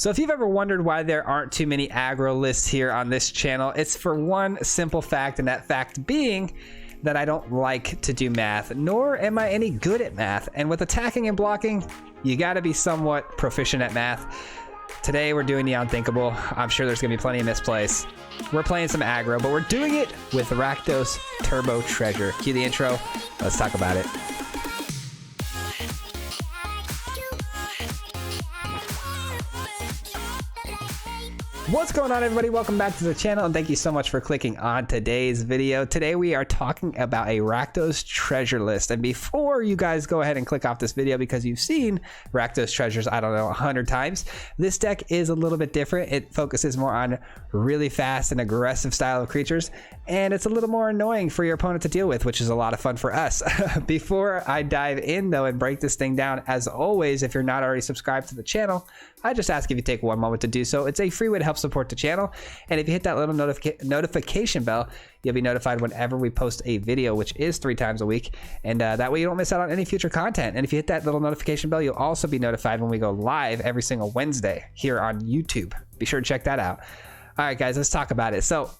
So if you've ever wondered why there aren't too many aggro lists here on this channel, it's for one simple fact, and that fact being that I don't like to do math, nor am I any good at math. And with attacking and blocking, you gotta be somewhat proficient at math. Today we're doing the unthinkable. I'm sure there's gonna be plenty of misplays. We're playing some aggro, but we're doing it with RAKDOS Turbo Treasure. Cue the intro, let's talk about it. What's going on, everybody? Welcome back to the channel, and thank you so much for clicking on today's video. Today we are talking about a RAKDOS treasure list, and before you guys go ahead and click off this video because you've seen RAKDOS treasures, I don't know, 100 times, this deck is a little bit different. It focuses more on really fast and aggressive style of creatures, and it's a little more annoying for your opponent to deal with, which is a lot of fun for us. Before I dive in though and break this thing down, as always, if you're not already subscribed to the channel, I just ask if you take one moment to do so. It's a free way to help support the channel, and if you hit that little notification bell, you'll be notified whenever we post a video, which is 3 times a week, and that way you don't miss out on any future content. And if you hit that little notification bell, you'll also be notified when we go live every single Wednesday here on YouTube. Be sure to check that out. All right, guys, let's talk about it. So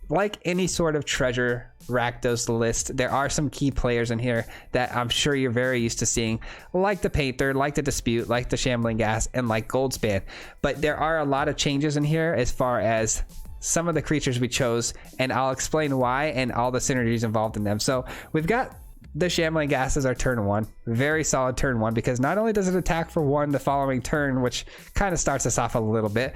like any sort of treasure RAKDOS list, there are some key players in here that I'm sure you're very used to seeing, like the Painter, like the Dispute, like the Shambling Ghast, and like Goldspan. But there are a lot of changes in here as far as some of the creatures we chose, and I'll explain why and all the synergies involved in them. So we've got the Shambling Ghast as our turn 1, very solid turn 1, because not only does it attack for 1 the following turn, which kind of starts us off a little bit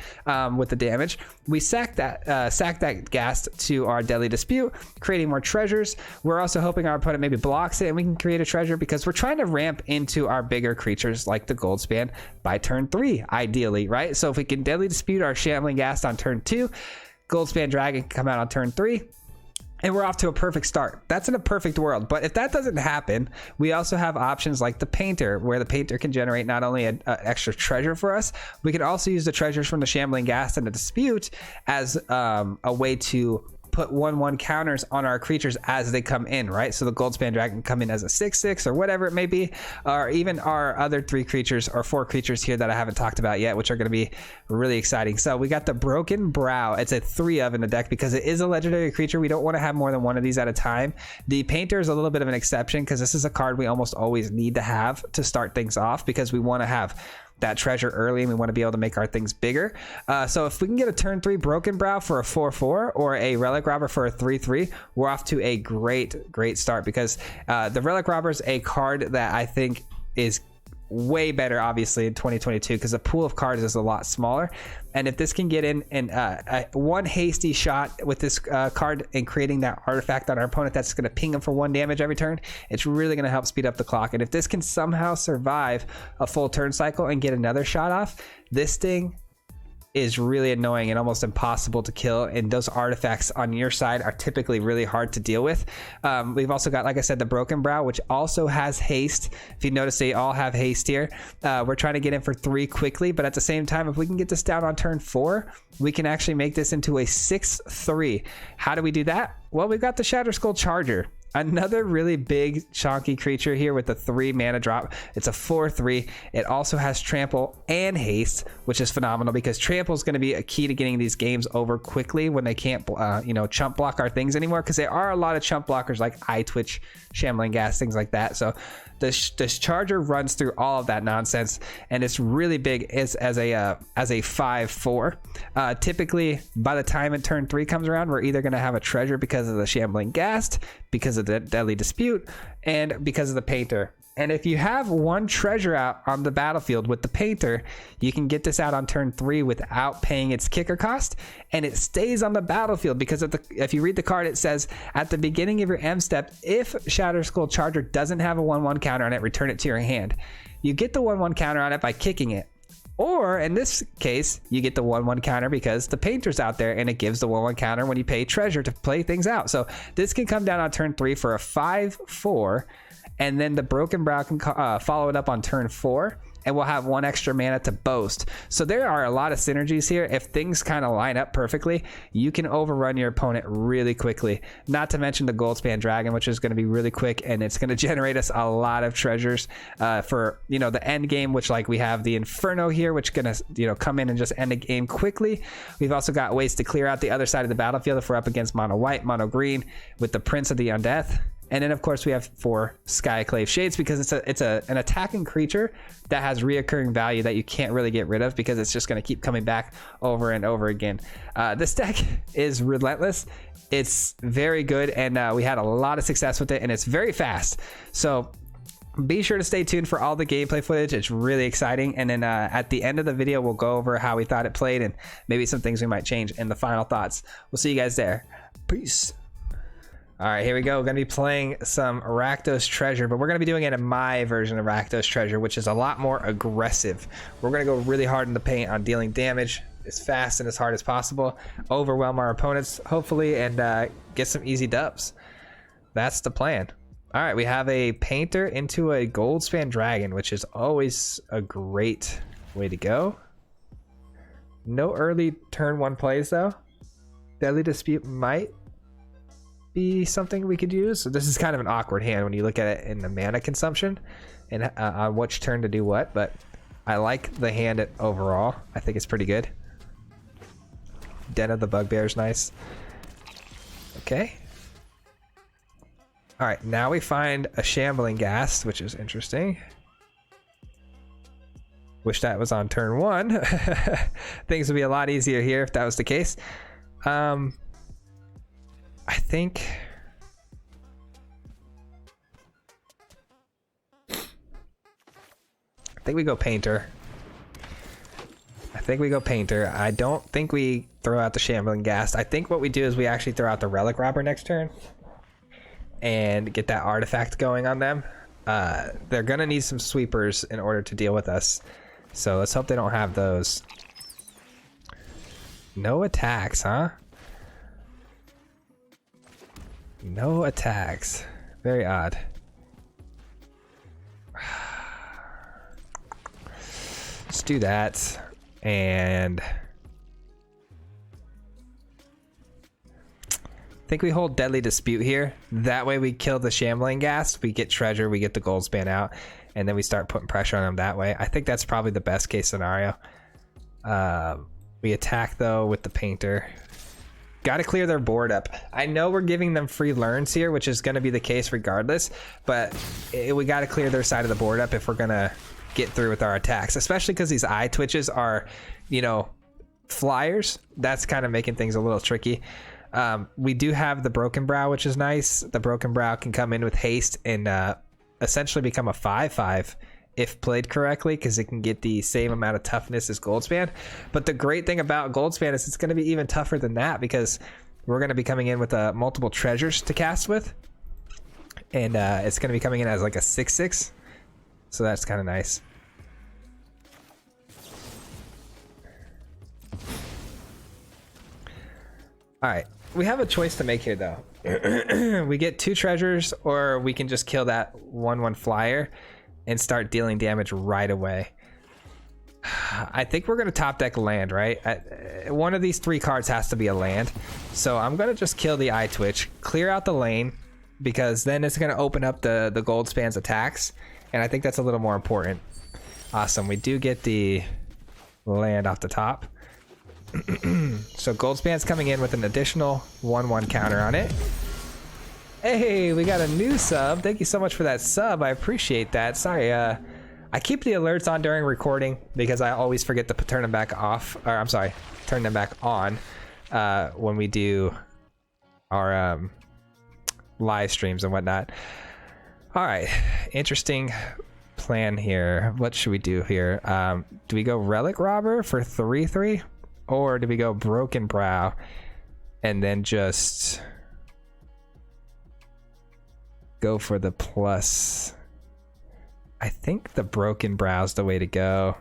with the damage, we sack that Ghast to our Deadly Dispute, creating more treasures. We're also hoping our opponent maybe blocks it and we can create a treasure, because we're trying to ramp into our bigger creatures like the Goldspan by turn 3, ideally, right? So if we can Deadly Dispute our Shambling Ghast on turn 2, Goldspan Dragon can come out on turn 3, and we're off to a perfect start. That's in a perfect world. But if that doesn't happen, we also have options like the Painter, where the Painter can generate not only an extra treasure for us, we can also use the treasures from the Shambling Ghast and the Dispute as a way to put 1/1 counters on our creatures as they come in, right? So the Goldspan Dragon can come in as a 6/6 or whatever it may be, or even our other 3 creatures or 4 creatures here that I haven't talked about yet, which are going to be really exciting. So we got the Broken Brow. It's a 3 of in the deck because it is a legendary creature. We don't want to have more than 1 of these at a time. The Painter is a little bit of an exception because this is a card we almost always need to have to start things off, because we want to have that treasure early and we want to be able to make our things bigger. So if we can get a turn 3 Broken Brow for a 4/4 or a Relic Robber for a 3/3, we're off to a great start, because the Relic Robber is a card that I think is way better obviously in 2022 because the pool of cards is a lot smaller, and if this can get in and one hasty shot with this card and creating that artifact on our opponent that's going to ping him for 1 damage every turn, it's really going to help speed up the clock. And if this can somehow survive a full turn cycle and get another shot off, this thing is really annoying and almost impossible to kill, and those artifacts on your side are typically really hard to deal with. We've also got, like I said, the Broken Brow, which also has haste. If you notice, they all have haste here. We're trying to get in for 3 quickly, but at the same time, if we can get this down on turn 4, we can actually make this into a 6/3. How do we do that? Well, we've got the Shatterskull Charger, another really big chunky creature here with a 3 mana drop. It's a 4/3. It also has trample and haste, which is phenomenal because trample is going to be a key to getting these games over quickly when they can't chump block our things anymore, because there are a lot of chump blockers like Eye Twitch, Shambling Ghast, things like that. So this Charger runs through all of that nonsense, and it's really big as a 5/4. Typically by the time in turn 3 comes around, we're either going to have a treasure because of the Shambling Ghast, because of the Deadly Dispute, and because of the Painter. And if you have 1 treasure out on the battlefield with the Painter, you can get this out on turn 3 without paying its kicker cost, and it stays on the battlefield because if you read the card, it says at the beginning of your M step, if Shatterskull Charger doesn't have a 1/1 counter on it, return it to your hand. You get the 1/1 counter on it by kicking it. Or in this case, you get the 1/1 counter because the Painter's out there, and it gives the 1/1 counter when you pay treasure to play things out. So this can come down on turn 3 for a 5/4, and then the Broken Brow can follow it up on turn 4, and we'll have 1 extra mana to boast. So there are a lot of synergies here. If things kind of line up perfectly, you can overrun your opponent really quickly. Not to mention the Goldspan Dragon, which is going to be really quick, and it's going to generate us a lot of treasures for, you know, the end game, which like we have the Inferno here, which is going to, you know, come in and just end the game quickly. We've also got ways to clear out the other side of the battlefield if we're up against mono white, mono green with the Prince of the Undeath. And then of course we have 4 Skyclave Shades, because it's an attacking creature that has reoccurring value that you can't really get rid of, because it's just going to keep coming back over and over again. This deck is relentless. It's very good, and we had a lot of success with it, and it's very fast. So be sure to stay tuned for all the gameplay footage. It's really exciting. And then at the end of the video, we'll go over how we thought it played and maybe some things we might change in the final thoughts. We'll see you guys there. Peace. All right, here we go. We're going to be playing some Rakdos Treasure, but we're going to be doing it in my version of Rakdos Treasure, which is a lot more aggressive. We're going to go really hard in the paint on dealing damage as fast and as hard as possible, overwhelm our opponents, hopefully, and get some easy dubs. That's the plan. All right, we have a Painter into a Goldspan Dragon, which is always a great way to go. No early turn 1 plays, though. Deadly Dispute might be something we could use. So this is kind of an awkward hand when you look at it in the mana consumption and on which turn to do what, but I like the hand overall. I think it's pretty good. Den of the Bugbear is nice. Okay. All right, now we find a Shambling Ghast, which is interesting. Wish that was on turn 1. Things would be a lot easier here if that was the case. I think we go Painter. I don't think we throw out the Shambling Ghast. I think what we do is we actually throw out the Relic Robber next turn and get that artifact going on them. They're gonna need some sweepers in order to deal with us, so let's hope they don't have those. No attacks, huh? No attacks. Very odd. Let's do that. And I think we hold Deadly Dispute here. That way we kill the Shambling Ghast, we get treasure, we get the Goldspan out, and then we start putting pressure on them that way. I think that's probably the best case scenario. We attack though with the Painter. Got to clear their board up. I know we're giving them free learns here, which is going to be the case regardless, but we got to clear their side of the board up if we're going to get through with our attacks, especially because these eye twitches are, you know, flyers. That's kind of making things a little tricky. We do have the Broken Brow, which is nice. The Broken Brow can come in with haste and essentially become a 5/5 if played correctly, because it can get the same amount of toughness as Goldspan. But the great thing about Goldspan is it's going to be even tougher than that, because we're going to be coming in with multiple treasures to cast with, and it's going to be coming in as like a 6/6, so that's kind of nice. All right, we have a choice to make here though. We get 2 treasures, or we can just kill that 1/1 flyer and start dealing damage right away. I think we're gonna top deck land, right? One of these 3 cards has to be a land. So I'm gonna just kill the Eye Twitch, clear out the lane, because then it's gonna open up the Goldspan's attacks. And I think that's a little more important. Awesome, we do get the land off the top. So Goldspan's coming in with an additional 1/1 counter on it. Hey, we got a new sub. Thank you so much for that sub. I appreciate that. Sorry, I keep the alerts on during recording because I always forget to turn them back off. Or I'm sorry, turn them back on when we do our live streams and whatnot. All right, interesting plan here. What should we do here? Do we go Relic Robber for 3/3? Or do we go Broken Brow and then just go for the plus? I think the Broken Brow's the way to go.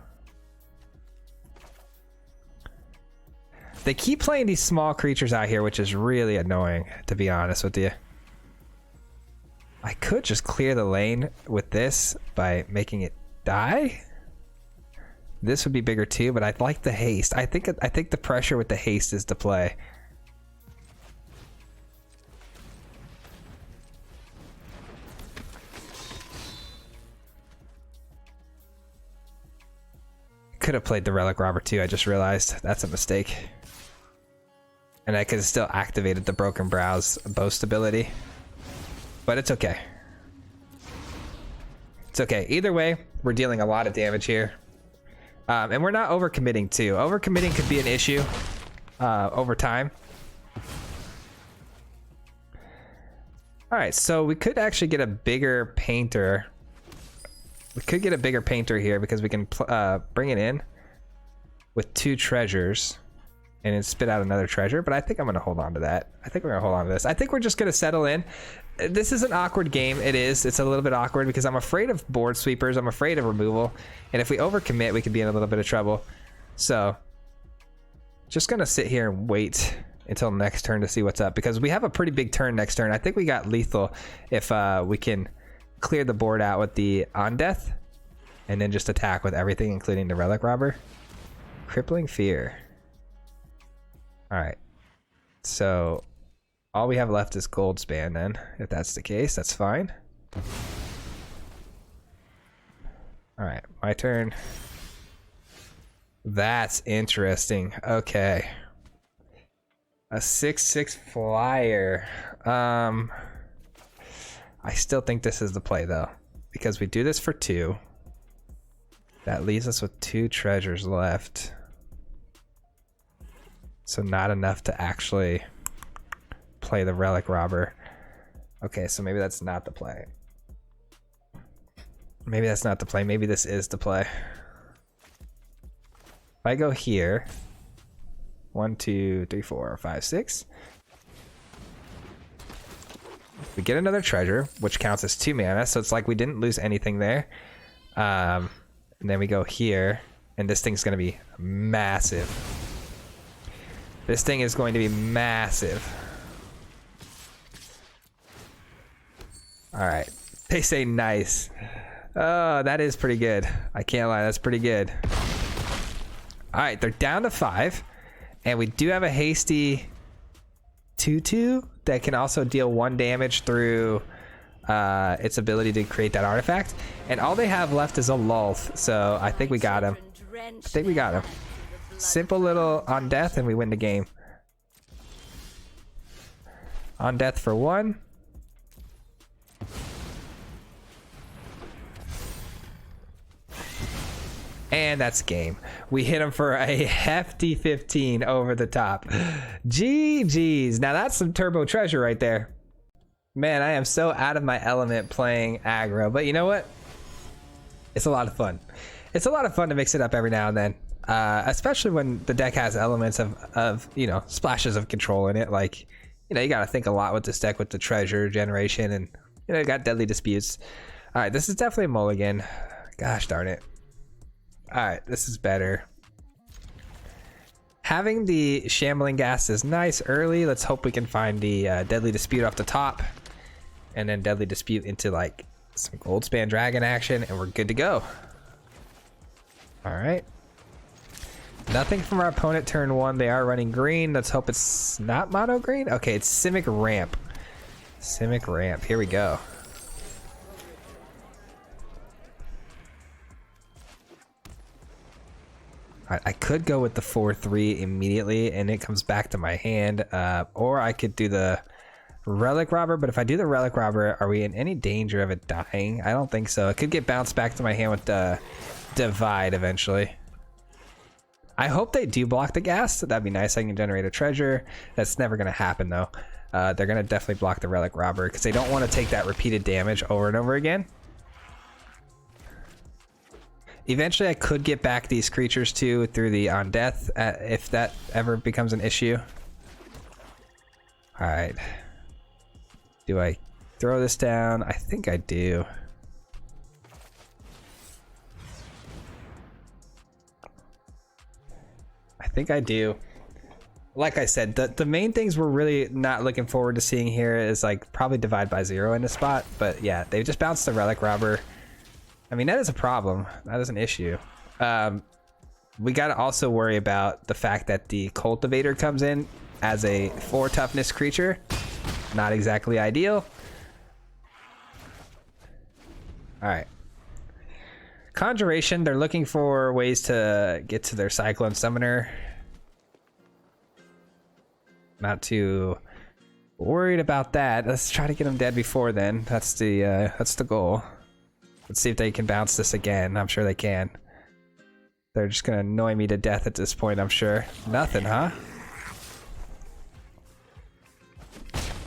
They keep playing these small creatures out here, which is really annoying, to be honest with you. I could just clear the lane with this by making it die. This would be bigger too, but I'd like the haste. I think the pressure with the haste is the play. Could have played the Relic Robber too, I just realized. That's a mistake. And I could have still activated the Broken Brow's boast ability. But it's okay. It's okay. Either way, we're dealing a lot of damage here. And we're not overcommitting too. Overcommitting could be an issue over time. Alright, so we could actually get a bigger painter. We could get a bigger painter here because we can bring it in with 2 treasures and then spit out another treasure, but I think I'm going to hold on to that. I think we're going to hold on to this. I think we're just going to settle in. This is an awkward game. It is. It's a little bit awkward because I'm afraid of board sweepers. I'm afraid of removal. And if we overcommit, we could be in a little bit of trouble. So just going to sit here and wait until next turn to see what's up because we have a pretty big turn next turn. I think we got lethal if we can clear the board out with the on death and then just attack with everything, including the Relic Robber. Crippling Fear. All right. So all we have left is Gold Span then. If that's the case, that's fine. All right, my turn. That's interesting. Okay. A 6/6 flyer. I still think this is the play though, because we do this for 2. That leaves us with 2 treasures left. So not enough to actually play the Relic Robber. Okay, so maybe that's not the play. Maybe that's not the play. Maybe this is the play. If I go here, 1, 2, 3, 4, 5, 6. We get another treasure, which counts as 2 mana, so it's like we didn't lose anything there. And then we go here, and this thing's going to be massive. This thing is going to be massive. All right, they say nice. Oh, that is pretty good. I can't lie, that's pretty good. All right, they're down to 5, and we do have a hasty 2/2 that can also deal 1 damage through its ability to create that artifact. And all they have left is a Lulth, so I think we got him. I think we got him. Simple little on death, and we win the game. On death for 1. And that's game. We hit him for a hefty 15 over the top. GG's. Now that's some turbo treasure right there. Man, I am so out of my element playing aggro, but you know what? It's a lot of fun. It's a lot of fun to mix it up every now and then, especially when the deck has elements of you know, splashes of control in it. Like, you know, you got to think a lot with this deck with the treasure generation, and you know, you got Deadly Disputes. All right, this is definitely a mulligan. Gosh darn it. All right, this is better. Having the Shambling Ghast is nice early. Let's hope we can find the Deadly Dispute off the top, and then Deadly Dispute into like some Goldspan Dragon action, and we're good to go. All right. Nothing from our opponent turn 1. They are running green. Let's hope it's not mono green. Okay, it's Simic Ramp. Simic Ramp. Here we go. I could go with the 4/3 immediately and it comes back to my hand, or I could do the Relic Robber, but if I do the Relic Robber, are we in any danger of it dying? I don't think so. It could get bounced back to my hand with the Divide eventually. I hope they do block the Ghast. That'd be nice. I can generate a treasure. That's never going to happen though. They're going to definitely block the Relic Robber because they don't want to take that repeated damage over and over again. Eventually I could get back these creatures too through the on death if that ever becomes an issue. All right. Do I throw this down? I think I do. I think I do. Like I said, the main things we're really not looking forward to seeing here is like probably Divide by 0 in the spot. But yeah, they just bounced the Relic Robber. I mean, that is a problem. That is an issue. We got to also worry about the fact that the cultivator comes in as a 4 toughness creature. Not exactly ideal. All right. Conjuration, they're looking for ways to get to their Cyclone Summoner. Not too worried about that. Let's try to get them dead before then. That's the goal. Let's see if they can bounce this again. I'm sure they can. They're just gonna annoy me to death at this point, I'm sure. Nothing, huh?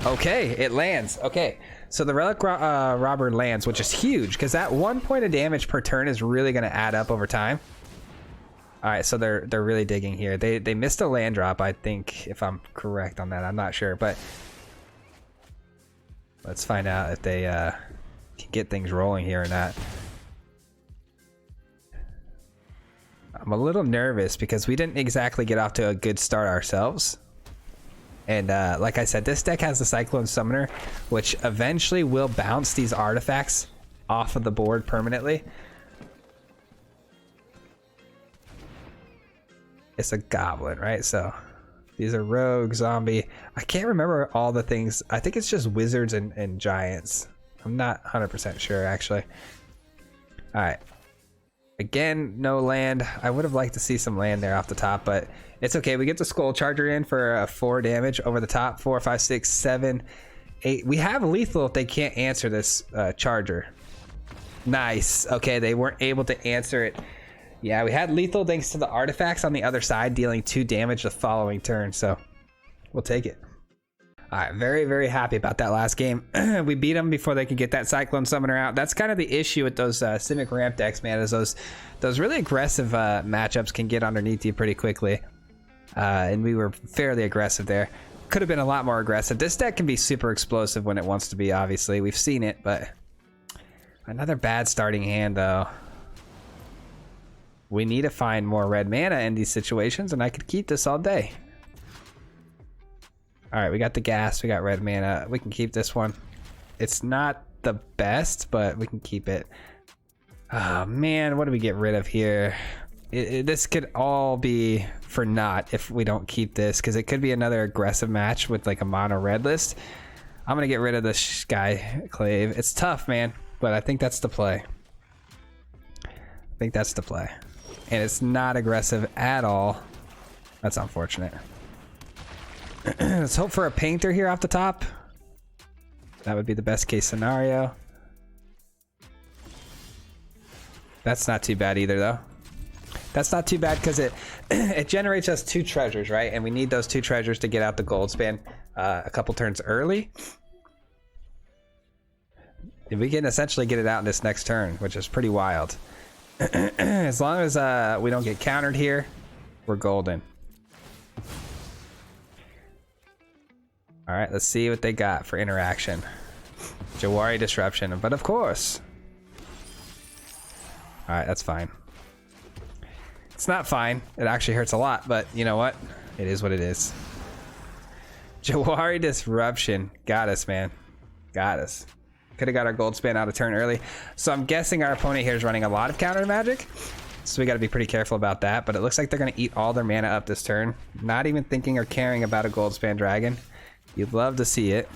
Okay, it lands. Okay, so the Relic Robber lands, which is huge, because that 1 point of damage per turn is really gonna add up over time. All right, so they're really digging here. They missed a land drop, I think, if I'm correct on that. I'm not sure, but let's find out if they can get things rolling here or not. I'm a little nervous because we didn't exactly get off to a good start ourselves. And like I said, this deck has the Cyclone Summoner, which eventually will bounce these artifacts off of the board permanently. It's a goblin, right? So these are rogue, zombie. I can't remember all the things. I think it's just wizards and giants. I'm not 100% sure, actually. All right. Again, no land. I would have liked to see some land there off the top, but it's okay. We get the Skull Charger in for 4 damage over the top. 4, 5, 6, 7, 8. We have lethal if they can't answer this charger. Nice. Okay, they weren't able to answer it. Yeah, we had lethal thanks to the artifacts on the other side, dealing 2 damage the following turn, so we'll take it. All right, very, very happy about that last game. We beat them before they could get that Cyclone Summoner out. That's kind of the issue with those Simic Ramp decks, man, is those really aggressive matchups can get underneath you pretty quickly. And we were fairly aggressive there. Could have been a lot more aggressive. This deck can be super explosive when it wants to be, obviously. We've seen it, but another bad starting hand, though. We need to find more red mana in these situations, and I could keep this all day. All right, we got the gas, we got red mana. We can keep this one. It's not the best, but we can keep it. Oh man, what do we get rid of here? This could all be for naught if we don't keep this, because it could be another aggressive match with like a mono red list. I'm gonna get rid of this Skyclave. It's tough, man, but I think that's the play. I think that's the play. And it's not aggressive at all. That's unfortunate. Let's hope for a painter here off the top. That would be the best case scenario. That's not too bad either, though. That's not too bad because it generates us 2 treasures, right? And we need those 2 treasures to get out the gold span a couple turns early. And we can essentially get it out in this next turn, which is pretty wild. As long as we don't get countered here, we're golden. All right, let's see what they got for interaction. Jawari Disruption, but of course. All right, that's fine. It's not fine. It actually hurts a lot, but you know what? It is what it is. Jawari Disruption. Got us, man. Got us. Could have got our gold span out of turn early. So I'm guessing our opponent here is running a lot of counter magic. So we got to be pretty careful about that. But it looks like they're going to eat all their mana up this turn. Not even thinking or caring about a gold span dragon. You'd love to see it.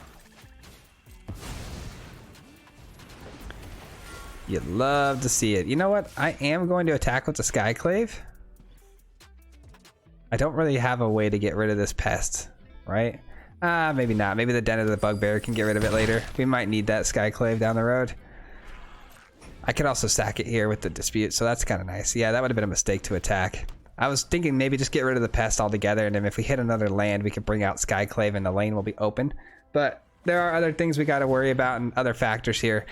You'd love to see it. You know what? I am going to attack with the Skyclave. I don't really have a way to get rid of this pest, right? Maybe not. Maybe the Den of the Bugbear can get rid of it later. We might need that Skyclave down the road. I could also sack it here with the Dispute, so that's kind of nice. Yeah, that would have been a mistake to attack. I was thinking maybe just get rid of the pest altogether, and then if we hit another land, we could bring out Skyclave and the lane will be open. But there are other things we got to worry about and other factors here.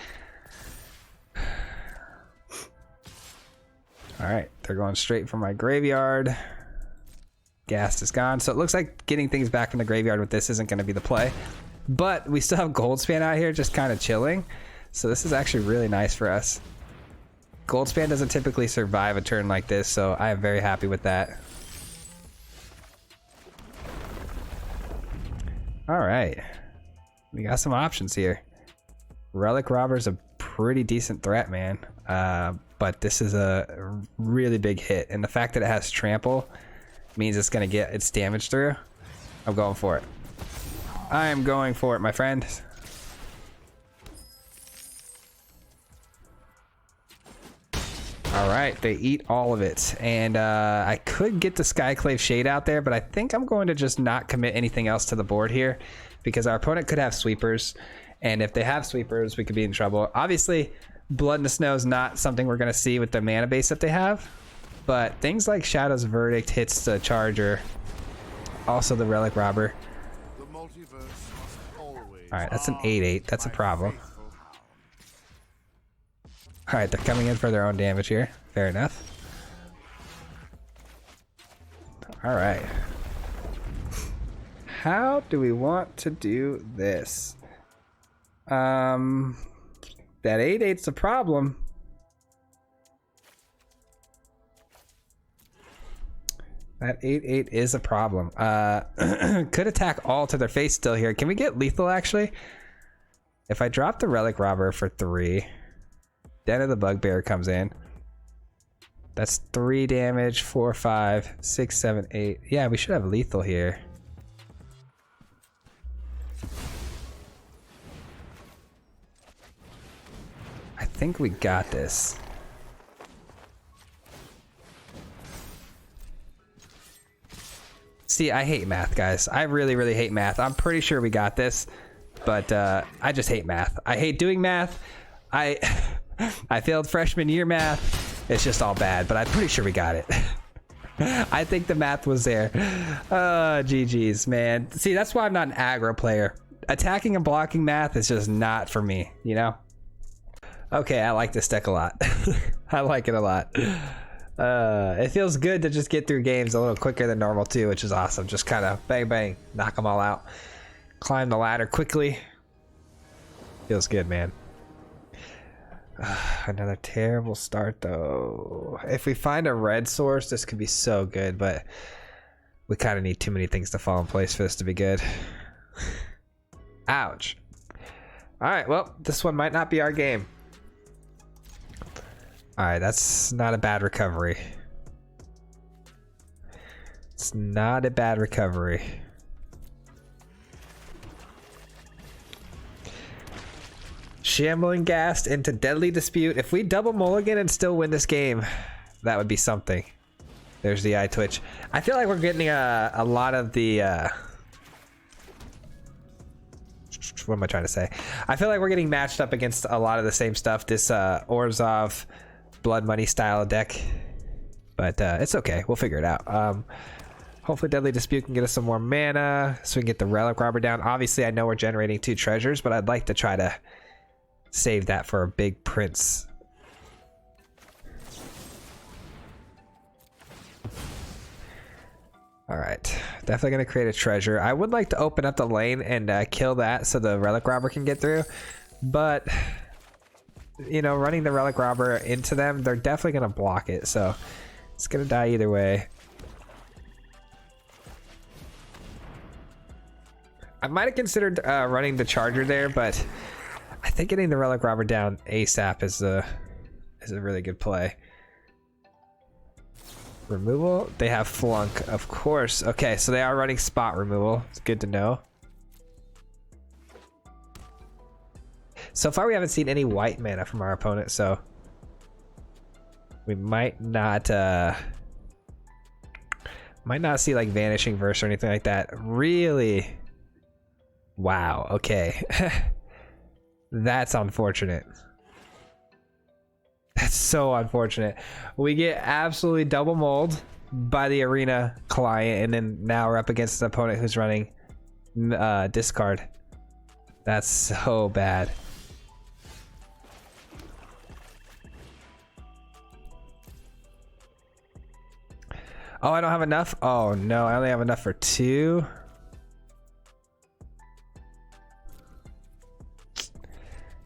All right, they're going straight for my graveyard. Gas is gone, so it looks like getting things back in the graveyard with this isn't going to be the play. But we still have Goldspan out here just kind of chilling, so this is actually really nice for us. Goldspan doesn't typically survive a turn like this, so I am very happy with that. All right, we got some options here. Relic Robber's a pretty decent threat, man. But this is a really big hit, and the fact that it has trample means it's gonna get its damage through. I'm going for it. I am going for it, my friend. All right, they eat all of it, and I could get the Skyclave Shade out there, but I think I'm going to just not commit anything else to the board here, because our opponent could have sweepers, and if they have sweepers, we could be in trouble. Obviously, Blood in the Snow is not something we're going to see with the mana base that they have, but things like Shadow's Verdict hits the Charger, also the Relic Robber. All right, that's an 8/8. That's a problem. All right, they're coming in for their own damage here. Fair enough. All right. How do we want to do this? That 8/8's a problem. That 8/8 is a problem. Could attack all to their face still here. Can we get lethal actually? If I drop the Relic Robber for 3, Den of the Bugbear comes in. That's 3 damage, 4, 5, 6, 7, 8. Yeah, we should have lethal here. I think we got this. See, I hate math, guys. I really, really hate math. I'm pretty sure we got this, but I just hate math. I hate doing math. I failed freshman year math. It's just all bad, but I'm pretty sure we got it. I think the math was there. GG's, man. See, that's why I'm not an aggro player. Attacking and blocking math is just not for me, you know? Okay, I like this deck a lot. I like it a lot. It feels good to just get through games a little quicker than normal too, which is awesome. Just kind of bang, bang, knock them all out. Climb the ladder quickly. Feels good, man. Another terrible start though. If we find a red source, this could be so good, but we kind of need too many things to fall in place for this to be good. Ouch. All right, well, this one might not be our game. All right, that's not a bad recovery. It's not a bad recovery. Shambling Ghast into Deadly Dispute. If we double mulligan and still win this game, that would be something. There's the eye twitch. I feel like we're getting a lot of the... what am I trying to say? I feel like we're getting matched up against a lot of the same stuff. This Orzhov Blood Money style deck. But it's okay. We'll figure it out. Hopefully Deadly Dispute can get us some more mana so we can get the Relic Robber down. Obviously, I know we're generating 2 treasures, but I'd like to try to save that for a big prince. All right, definitely gonna create a treasure. I would like to open up the lane and kill that so the Relic Robber can get through, but you know, running the Relic Robber into them, they're definitely gonna block it, so it's gonna die either way. I might have considered running the Charger there, but I think getting the Relic Robber down ASAP is a really good play. Removal? They have Flunk, of course. Okay, so they are running spot removal. It's good to know. So far, we haven't seen any white mana from our opponent, so we might not see like Vanishing Verse or anything like that. Really? Wow. Okay. That's unfortunate. That's so unfortunate. We get absolutely double mulled by the arena client, and then now we're up against an opponent who's running discard. That's so bad. Oh, I don't have enough? Oh no, I only have enough for 2.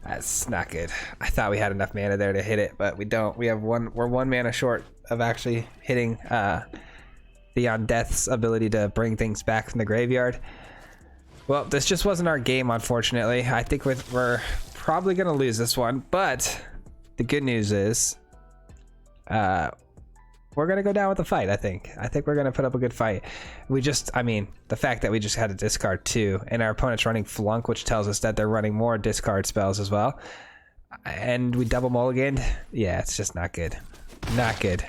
That's not good. I thought we had enough mana there to hit it, but we don't. We're 1 mana short of actually hitting Beyond Death's ability to bring things back from the graveyard. Well, this just wasn't our game, unfortunately. I think we're probably gonna lose this one, but the good news is we're gonna go down with the fight. I think we're gonna put up a good fight. I mean, the fact that we just had to discard 2 and our opponent's running flunk, which tells us that they're running more discard spells as well, and we double mulliganed. Yeah, it's just not good. Not good.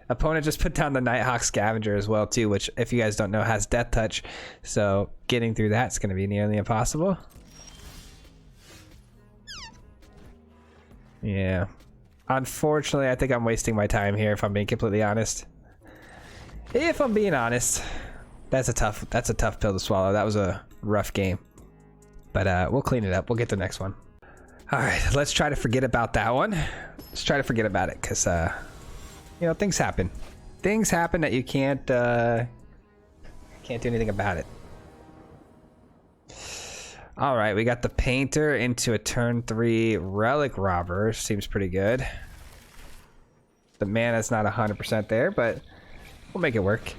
Opponent just put down the Nighthawk Scavenger as well too, which, if you guys don't know, has Death Touch, so getting through that's going to be nearly impossible. Yeah, unfortunately I think I'm wasting my time here, if I'm being completely honest. If I'm being honest, that's a tough pill to swallow. That was a rough game, but we'll clean it up. We'll get the next one. All right, let's try to forget about that one. Let's try to forget about it, because you know, things happen. Things happen that you can't do anything about it. All right, we got the Painter into a turn 3 Relic Robber. Seems pretty good. The mana's not 100% there, but we'll make it work.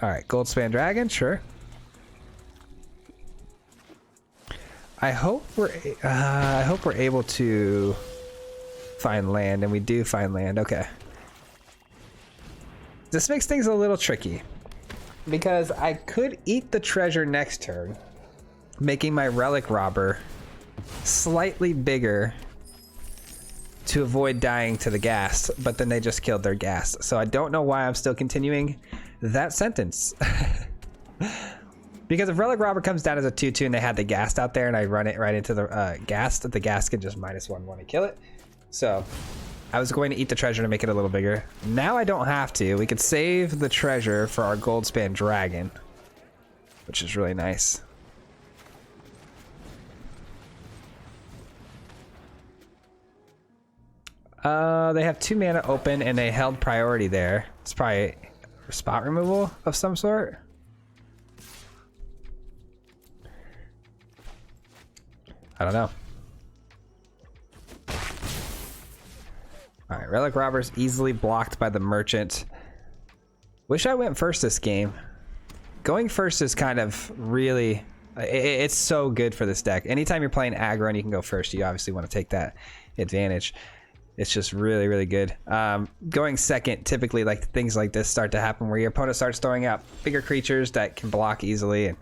All right, Goldspan Dragon, sure. I hope we're able to find land, and we do find land. Okay. This makes things a little tricky, because I could eat the treasure next turn, making my Relic Robber slightly bigger to avoid dying to the ghast, but then they just killed their ghast. So I don't know why I'm still continuing that sentence. Because if Relic Robber comes down as a 2/2 and they had the ghast out there and I run it right into the ghast can just -1/1 to kill it. So I was going to eat the treasure to make it a little bigger. Now I don't have to. We could save the treasure for our Goldspan Dragon, which is really nice. They have 2 mana open and they held priority there. It's probably spot removal of some sort. I don't know. All right, Relic Robber's easily blocked by the Merchant. Wish I went first this game. Going first is kind of really, it's so good for this deck. Anytime you're playing aggro and you can go first, you obviously want to take that advantage. It's just really, really good. Going second, typically like things like this start to happen where your opponent starts throwing out bigger creatures that can block easily and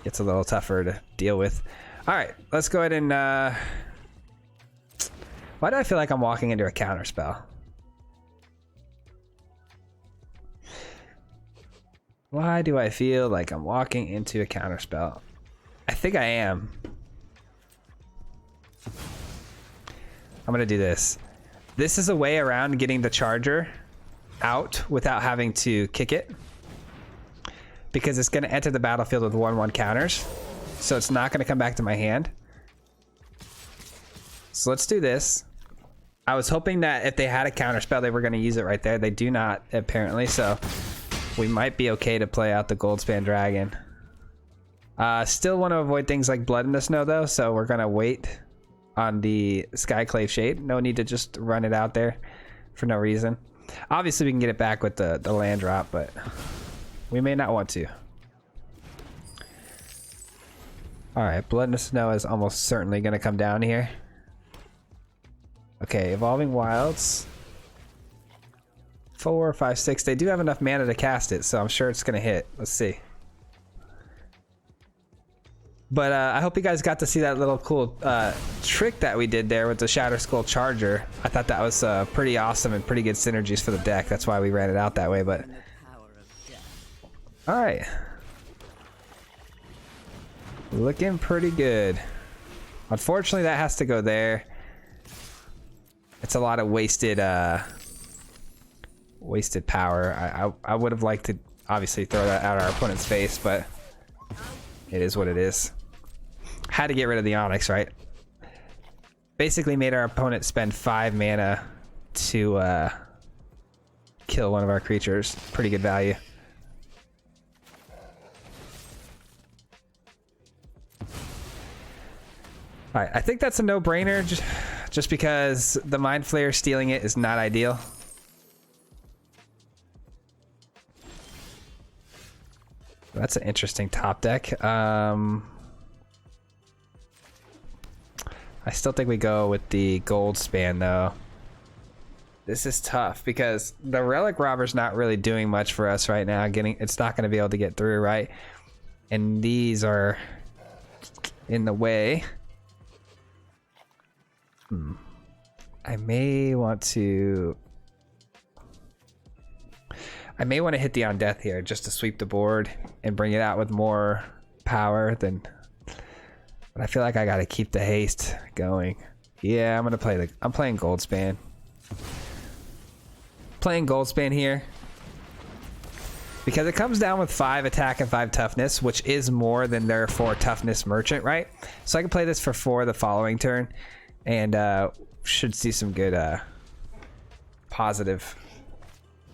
gets a little tougher to deal with. All right, let's go ahead and why do I feel like I'm walking into a counter spell? Why do I feel like I'm walking into a counter spell? I think I am. I'm gonna do this. This is a way around getting the charger out without having to kick it, because it's gonna enter the battlefield with 1/1 counters, so it's not gonna come back to my hand. So let's do this. I was hoping that if they had a counter spell, they were going to use it right there. They do not, apparently, so we might be okay to play out the Goldspan Dragon. Still want to avoid things like Blood in the Snow, though, so we're going to wait on the Skyclave Shade. No need to just run it out there for no reason. Obviously, we can get it back with the land drop, but we may not want to. All right, Blood in the Snow is almost certainly going to come down here. Okay, Evolving Wilds. 4, 5, 6. They do have enough mana to cast it, so I'm sure it's going to hit. Let's see. But I hope you guys got to see that little cool trick that we did there with the Shatter Skull Charger. I thought that was pretty awesome and pretty good synergies for the deck. That's why we ran it out that way, but... Alright. Looking pretty good. Unfortunately, that has to go there. It's a lot of wasted power. I would have liked to obviously throw that at our opponent's face, but it is what it is. Had to get rid of the Onyx, right? Basically made our opponent spend 5 mana to kill one of our creatures. Pretty good value. All right, I think that's a no-brainer. Just because the Mind Flayer stealing it is not ideal. That's an interesting top deck. I still think we go with the gold span though. This is tough because the relic robber's not really doing much for us right now. It's not going to be able to get through, right? And these are in the way. I may want to hit the on death here just to sweep the board and bring it out with more power than. But I feel like I got to keep the haste going. Yeah, I'm playing Goldspan. Playing Goldspan here because it comes down with 5 attack and 5 toughness, which is more than their 4 toughness merchant, right? So I can play this for 4 the following turn and should see some good positive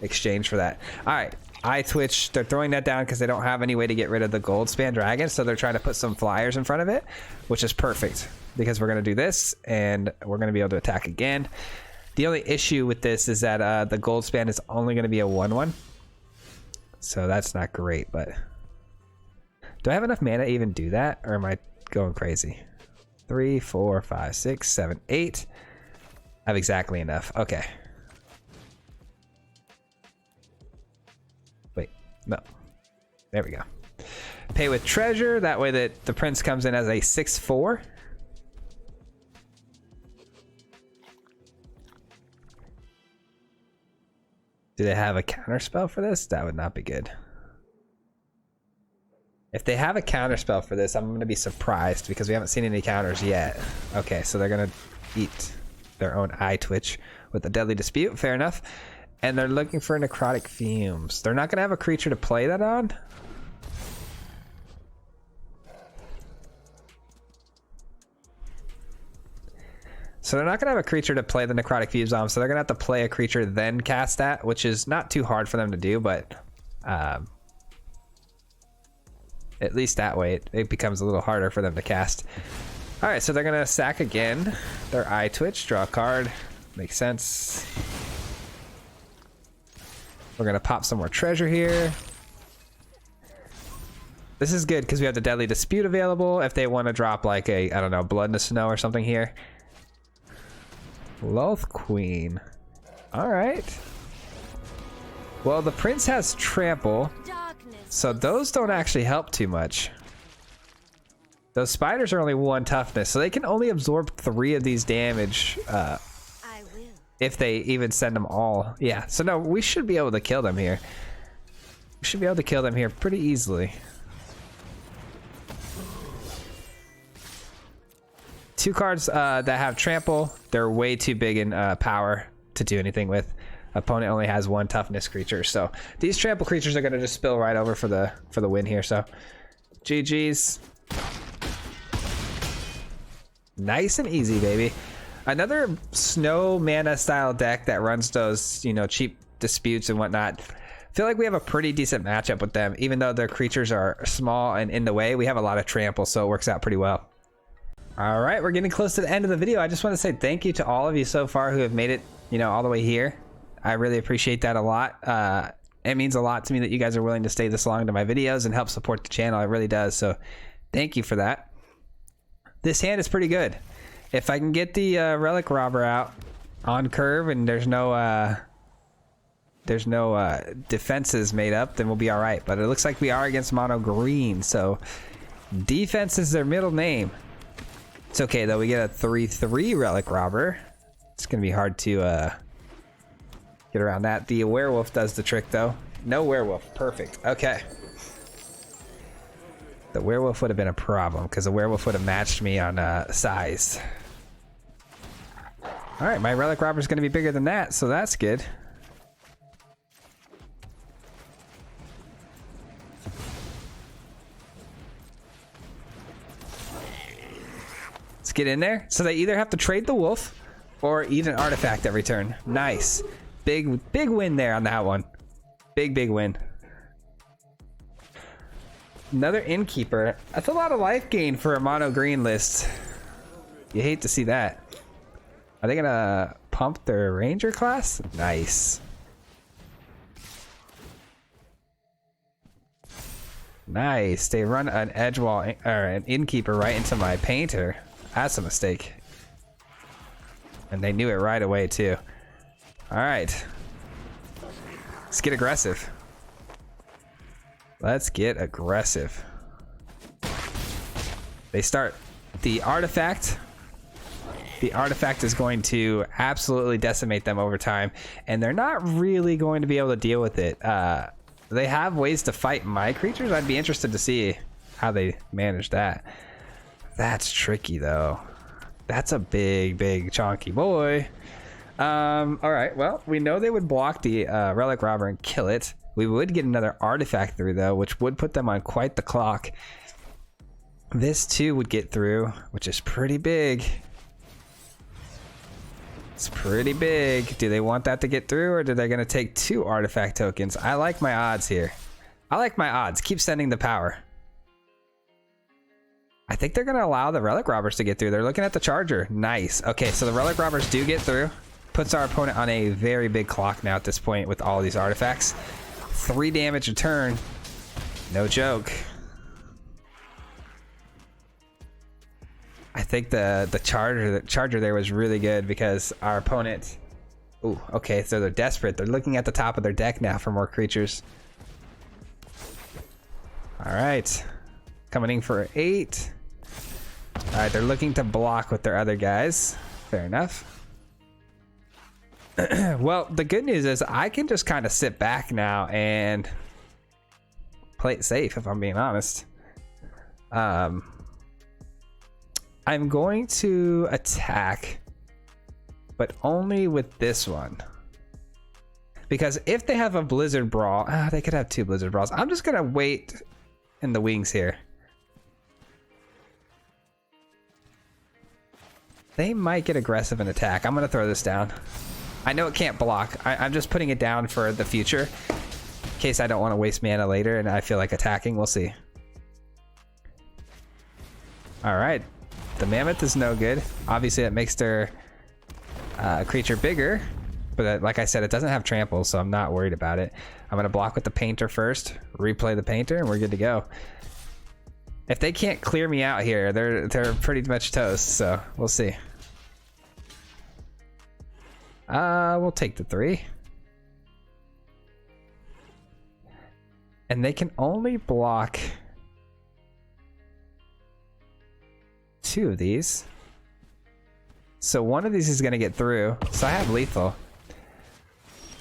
exchange for that. All right, I Twitch. They're throwing that down because they don't have any way to get rid of the Goldspan dragon, so they're trying to put some flyers in front of it, which is perfect because we're going to do this and we're going to be able to attack again. The only issue with this is that the Goldspan is only going to be a 1/1, so that's not great. But do I have enough mana to even do that, or am I going crazy? 3, 4, 5, 6, 7, 8. I have exactly enough. Okay. Wait, no. There we go. Pay with treasure. That way that the prince comes in as a 6/4. Do they have a counter spell for this? That would not be good. If they have a counter spell for this, I'm going to be surprised because we haven't seen any counters yet. Okay, so they're going to eat their own eye twitch with a deadly dispute. Fair enough. And they're looking for necrotic fumes. They're not going to have a creature to play that on. So they're not going to have a creature to play the necrotic fumes on, so they're going to have to play a creature then cast that, which is not too hard for them to do, but at least that way it becomes a little harder for them to cast. All right, so they're going to sack again. Their eye twitch, draw a card. Makes sense. We're going to pop some more treasure here. This is good because we have the deadly dispute available if they want to drop like a, I don't know, blood in the snow or something here. Loth Queen. All right. Well, the prince has trample, so those don't actually help too much. Those spiders are only 1 toughness, so they can only absorb 3 of these damage if they even send them all. Yeah, so no, we should be able to kill them here. We should be able to kill them here pretty easily. 2 cards that have trample. They're way too big in power to do anything with. Opponent only has 1 toughness creature, so these trample creatures are going to just spill right over for the win here. So GG's. Nice and easy, baby. Another snow mana style deck that runs those, you know, cheap disputes and whatnot. I feel like we have a pretty decent matchup with them, even though their creatures are small and in the way. We have a lot of trample, so it works out pretty well. All right, we're getting close to the end of the video. I just want to say thank you to all of you so far who have made it, you know, all the way here. I really appreciate that a lot. It means a lot to me that you guys are willing to stay this long to my videos and help support the channel. It really does. So thank you for that. This hand is pretty good. If I can get the relic robber out on curve and there's no defenses made up, then we'll be all right. But it looks like we are against mono green, so defense is their middle name. It's okay though. We get a 3/3 relic robber. It's gonna be hard to get around that. The werewolf does the trick though. No werewolf. Perfect. Okay. The werewolf would have been a problem because the werewolf would have matched me on size. All right, my relic robber is going to be bigger than that, so that's good. Let's get in there. So they either have to trade the wolf or eat an artifact every turn. Nice. Big win there on that one. Big win. Another innkeeper. That's a lot of life gain for a mono green list. You hate to see that. Are they gonna pump their ranger class? Nice. Nice. They run an edge wall or an innkeeper right into my painter. That's a mistake. And they knew it right away too. All right. Let's get aggressive. Let's get aggressive. They start the artifact. The artifact is going to absolutely decimate them over time, and they're not really going to be able to deal with it. They have ways to fight my creatures. I'd be interested to see how they manage that. That's tricky though. That's a big, big chonky boy. All right, well, we know they would block the relic robber and kill it. We would get another artifact through though, which would put them on quite the clock. This too would get through, which is pretty big. It's pretty big. Do they want that to get through, or are they going to take 2 artifact tokens? I like my odds here. I like my odds. Keep sending the power. I think they're going to allow the relic robbers to get through. They're looking at the charger. Nice. Okay, so the relic robbers do get through. Puts our opponent on a very big clock now at this point with all these artifacts. 3 damage a turn. No joke. I think the charger there was really good because our opponent. Ooh, okay, so they're desperate. They're looking at the top of their deck now for more creatures. All right, coming in for 8. All right, they're looking to block with their other guys. Fair enough. Well, the good news is I can just kind of sit back now and play it safe, if I'm being honest. I'm going to attack, but only with this one. Because if they have a Blizzard Brawl, they could have 2 Blizzard Brawls. I'm just gonna wait in the wings here. They might get aggressive and attack. I'm gonna throw this down. I know it can't block. I'm just putting it down for the future, in case I don't want to waste mana later and I feel like attacking. We'll see. All right. The mammoth is no good. Obviously, that makes their creature bigger, but like I said, it doesn't have trample, so I'm not worried about it. I'm gonna block with the painter first, replay the painter, and we're good to go. If they can't clear me out here, they're pretty much toast. So we'll see. We'll take the 3, and they can only block 2 of these, so one of these is going to get through, so I have lethal.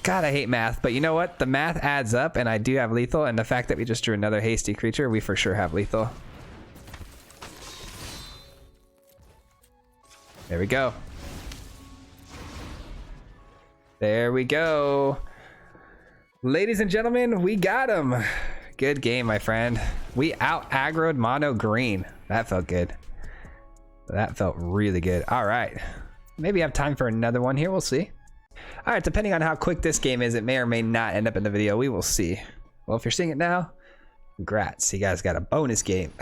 God, I hate math, but you know what, the math adds up, and I do have lethal, and the fact that we just drew another hasty creature, we for sure have lethal. There we go. There we go, ladies and gentlemen, we got him. Good game, my friend. We out aggroed mono green. That felt good. That felt really good. All right, maybe I have time for another one here. We'll see. All right, depending on how quick this game is, it may or may not end up in the video. We will see. Well, if you're seeing it now, congrats, you guys got a bonus game.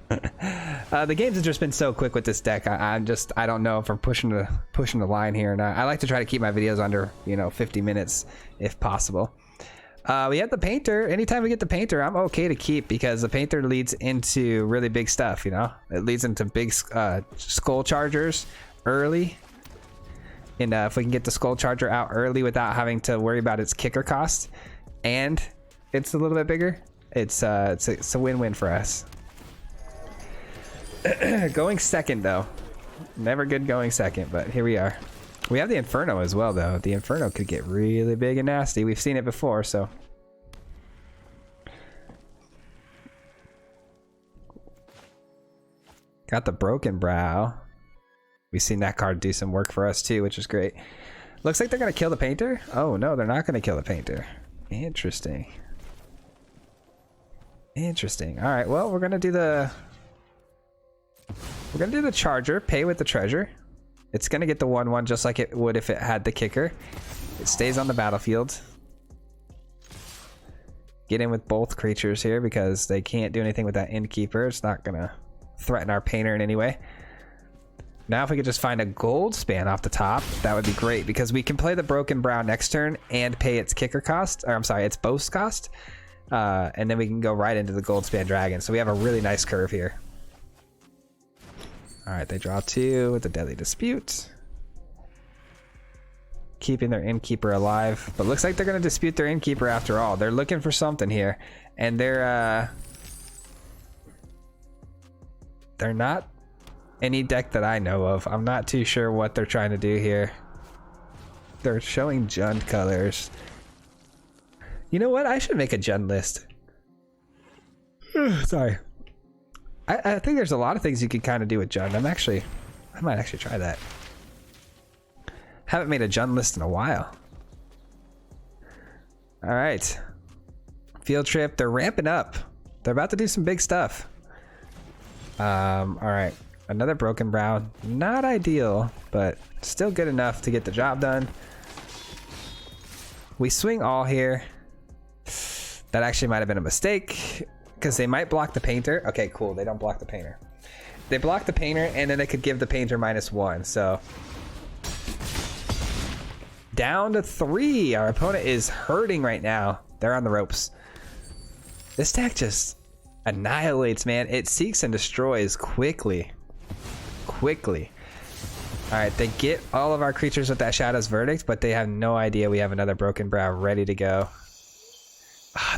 The games have just been so quick with this deck. I don't know if I'm pushing the line here or not. I like to try to keep my videos under 50 minutes if possible. We have the painter. Anytime we get the painter, I'm okay to keep, because the painter leads into really big stuff. It leads into big skull chargers early, and if we can get the skull charger out early without having to worry about its kicker cost, and it's a little bit bigger, it's a win-win for us. Going second though, never good going second, but here we are. We have the Inferno as well though. The Inferno could get really big and nasty. We've seen it before, so. Got the Broken Brow. We've seen that card do some work for us too, which is great. Looks like they're gonna kill the painter. Oh no, they're not gonna kill the painter. Interesting. Interesting. All right, well, we're gonna do the charger, pay with the treasure. It's gonna get the 1/1 just like it would if it had the kicker. It stays on the battlefield. Get in with both creatures here because they can't do anything with that innkeeper. It's not gonna threaten our painter in any way. Now if we could just find a gold span off the top, that would be great, because we can play the Broken Brow next turn and pay its kicker cost, or I'm sorry, its boast cost. And then we can go right into the Goldspan Dragon. So we have a really nice curve here. All right, they draw 2 with the Deadly Dispute. Keeping their Innkeeper alive. But looks like they're going to dispute their Innkeeper after all. They're looking for something here. And they're not any deck that I know of. I'm not too sure what they're trying to do here. They're showing Jund colors. You know what? I should make a Jund list. Sorry. I think there's a lot of things you can kind of do with Jund. I might actually try that. Haven't made a Jund list in a while. All right. Field trip. They're ramping up. They're about to do some big stuff. All right. Another Broken Brow. Not ideal, but still good enough to get the job done. We swing all here. That actually might have been a mistake because they might block the Painter. Okay, cool. They don't block the Painter. They block the Painter and then they could give the Painter -1. So down to 3. Our opponent is hurting right now. They're on the ropes. This deck just annihilates, man. It seeks and destroys quickly. All right, they get all of our creatures with that Shadow's Verdict, but they have no idea we have another Broken Brow ready to go.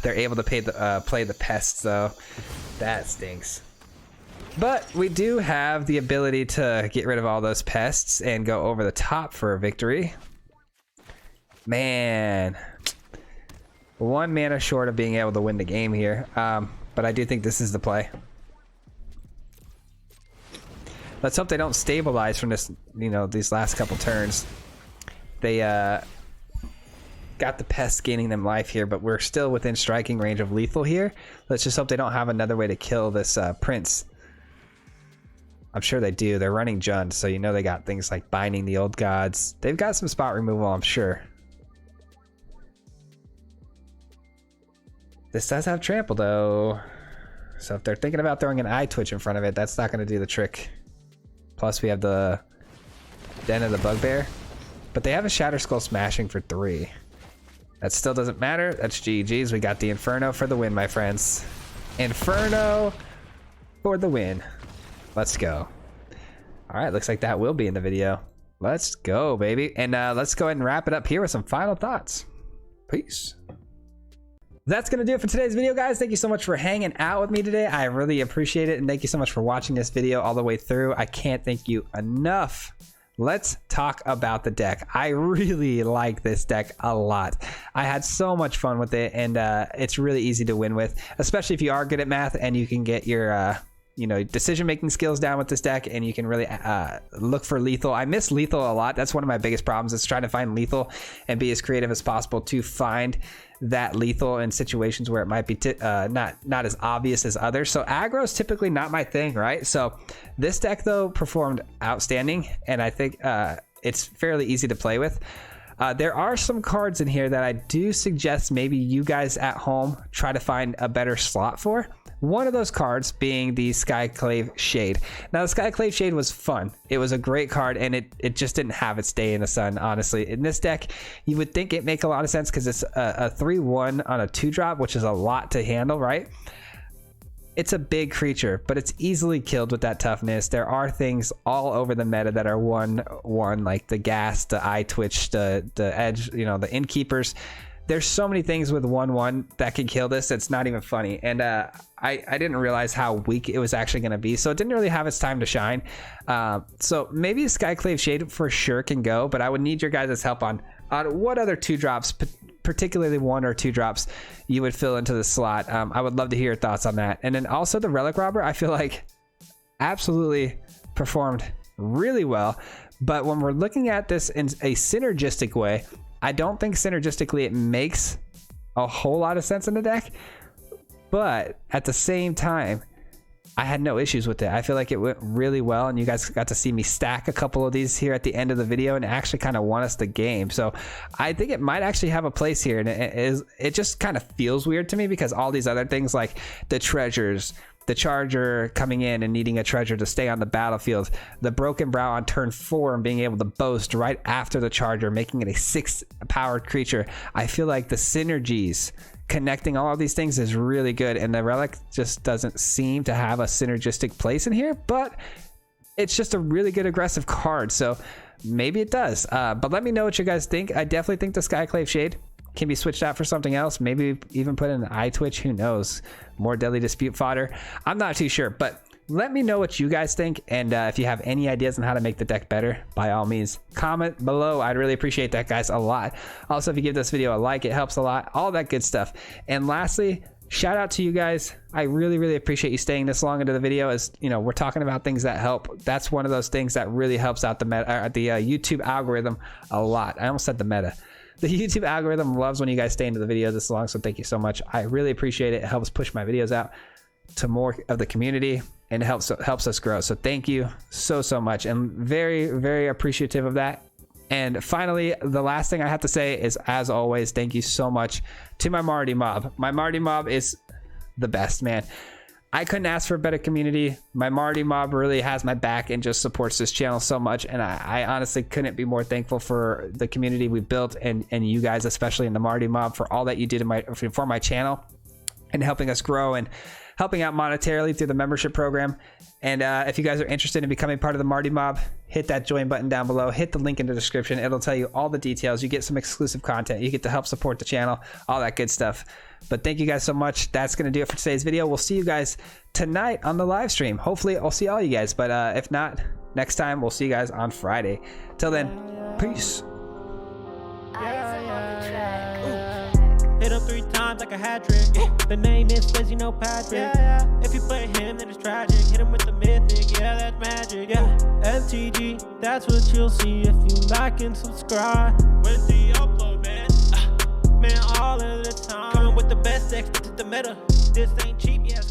They're able to play the Pests, though. That stinks. But we do have the ability to get rid of all those Pests and go over the top for a victory. Man. 1 mana short of being able to win the game here. But I do think this is the play. Let's hope they don't stabilize from this, these last couple turns. They got the Pests gaining them life here, but we're still within striking range of lethal here. Let's just hope they don't have another way to kill this Prince. I'm sure they do. They're running Jund, so they got things like Binding the Old Gods. They've got some spot removal, I'm sure. This does have Trample, though. So if they're thinking about throwing an Eye Twitch in front of it, that's not going to do the trick. Plus, we have the Den of the Bugbear. But they have a Shatter Skull Smashing for 3. That still doesn't matter. That's GG's. We got the Inferno for the win, my friends. Inferno for the win. Let's go. All right, looks like that will be in the video. Let's go, baby. And let's go ahead and wrap it up here with some final thoughts. Peace. That's going to do it for today's video, guys. Thank you so much for hanging out with me today. I really appreciate it. And thank you so much for watching this video all the way through. I can't thank you enough. Let's talk about the deck. I really like this deck a lot. I had so much fun with it, and it's really easy to win with, especially if you are good at math and you can get your decision-making skills down with this deck, and you can really look for lethal. I miss lethal a lot. That's one of my biggest problems, is trying to find lethal and be as creative as possible to find that lethal in situations where it might be not as obvious as others. So aggro is typically not my thing, right? So this deck, though, performed outstanding, and I think it's fairly easy to play with. There are some cards in here that I do suggest maybe you guys at home try to find a better slot for. One of those cards being the Skyclave Shade. Now, the Skyclave Shade was fun. It was a great card, and it just didn't have its day in the sun, honestly. In this deck, you would think it make a lot of sense because it's a 3/1 on a 2-drop, which is a lot to handle, right? It's a big creature, but it's easily killed with that toughness. There are things all over the meta that are 1/1, like the Gas, the Eye Twitch, the Edge, the Innkeepers. There's so many things with 1/1 that can kill this. It's not even funny. And I didn't realize how weak it was actually going to be. So it didn't really have its time to shine. So maybe Skyclave Shade for sure can go, but I would need your guys' help on what other 2-drops, particularly 1 or 2 drops, you would fill into the slot. I would love to hear your thoughts on that. And then also the Relic Robber, I feel like absolutely performed really well. But when we're looking at this in a synergistic way, I don't think synergistically it makes a whole lot of sense in the deck, but at the same time, I had no issues with it. I feel like it went really well, and you guys got to see me stack a couple of these here at the end of the video and actually kind of won us the game. So I think it might actually have a place here, and it just kind of feels weird to me because all these other things like the treasures, the charger coming in and needing a treasure to stay on the battlefield, the broken brow on turn 4 and being able to boast right after the charger, making it a 6 powered creature. I feel like the synergies connecting all of these things is really good, and the relic just doesn't seem to have a synergistic place in here, but it's just a really good aggressive card, so maybe it does. But let me know what you guys think. I definitely think the Skyclave Shade can be switched out for something else, maybe even put in an eye twitch, who knows, more deadly dispute fodder. I'm not too sure, but let me know what you guys think, and if you have any ideas on how to make the deck better, by all means comment below. I'd really appreciate that, guys, a lot. Also, if you give this video a like, it helps a lot, all that good stuff. And lastly, shout out to you guys. I really appreciate you staying this long into the video. As you know, we're talking about things that help. That's one of those things that really helps out the YouTube algorithm a lot. I almost said the meta. The YouTube algorithm loves when you guys stay into the video this long, so thank you so much. I really appreciate it. It helps push my videos out to more of the community, and it helps us grow. So thank you so much, and very appreciative of that. And finally, the last thing I have to say is, as always, thank you so much to my Marty Mob. My Marty Mob is the best, man. I couldn't ask for a better community. My Marty Mob really has my back and just supports this channel so much, and I honestly couldn't be more thankful for the community we built, and you guys, especially in the Marty Mob, for all that you did for my channel and helping us grow and helping out monetarily through the membership program. And if you guys are interested in becoming part of the Marty Mob, hit that join button down below, hit the link in the description. It'll tell you all the details. You get some exclusive content, you get to help support the channel, all that good stuff. But thank you guys so much. That's gonna do it for today's video. We'll see you guys tonight on the live stream. Hopefully I'll see all you guys, but if not, next time we'll see you guys on Friday. Till then, peace. Hit him 3 times like a hat trick. The name is Fizzy, no Patrick. If you play him, then it's tragic. Hit him with the mythic, yeah, that's magic. MTG, that's what you'll see if you like and subscribe. With the upload, man. Man, all of the time. Coming with the best decks, this is the meta. This ain't cheap, yeah.